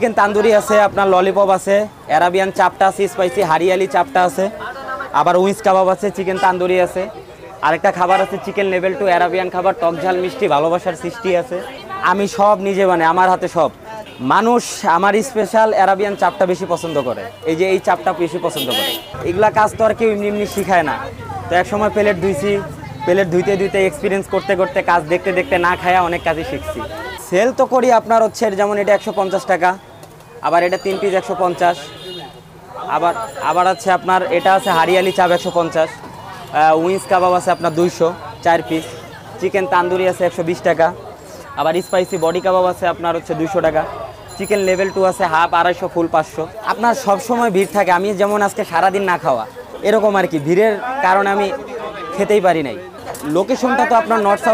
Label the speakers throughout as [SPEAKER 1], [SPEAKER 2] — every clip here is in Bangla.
[SPEAKER 1] চিকেন তান্দুরি আছে, আপনার ললিপপ আছে, অ্যারাবিয়ান চাপটা আছে, স্পাইসি হারিয়ালি চাপটা আছে, আবার উইংস কাবাব আছে, চিকেন তান্দুরি আছে। আরেকটা খাবার আছে চিকেন লেভেল 2 অ্যারাবিয়ান খাবার, টক ঝাল মিষ্টি ভালোবাসার সৃষ্টি আছে। আমি সব নিজে বানাই, আমার হাতে সব। মানুষ আমার স্পেশাল অ্যারাবিয়ান চাপটা বেশি পছন্দ করে, এই যে এই চাপটা বেশি পছন্দ করে। এগুলা কাজ তো আর কেউ এমনি এমনি শিখায় না। তো এক সময় প্লেট ধুইছি, প্লেট ধুইতে ধুইতে এক্সপিরিয়েন্স করতে করতে কাজ দেখতে দেখতে না খায়া অনেক কাজই শিখছি। সেল তো করি আপনার হচ্ছে যেমন এটা 150 টাকা, আবার এটা 3 পিস 150, আবার আছে আপনার এটা আছে হারিয়ালি চাপ 150, উইংস কাবাব আছে আপনার 200 4 পিস, চিকেন তান্দুরি আছে 120 টাকা, আবার স্পাইসি বডি কাবাব আছে আপনার হচ্ছে 200 টাকা, চিকেন লেভেল 2 আছে হাফ 250 ফুল 500। আপনার সব সময় ভিড় থাকে, আমি যেমন আজকে সারাদিন না খাওয়া এরকম আর কি, ভিড়ের কারণে আমি খেতেই পারি নাই। লোকেশনটা তো আপনার নর্থ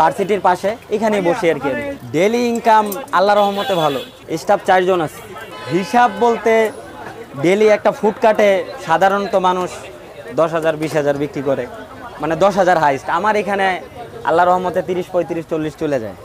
[SPEAKER 1] ভার্সিটির পাশে, এখানে বসে আর কি। ডেলি ইনকাম আল্লাহ রহমতে ভালো, স্টাফ 4 জন আছে। হিসাব বলতে ডেলি একটা ফুডকার্টে সাধারণত মানুষ 10,000 20,000 বিক্রি করে, মানে 10,000 হাইস্ট। আমার এখানে আল্লাহ রহমতে 30 35 40 চলে যায়।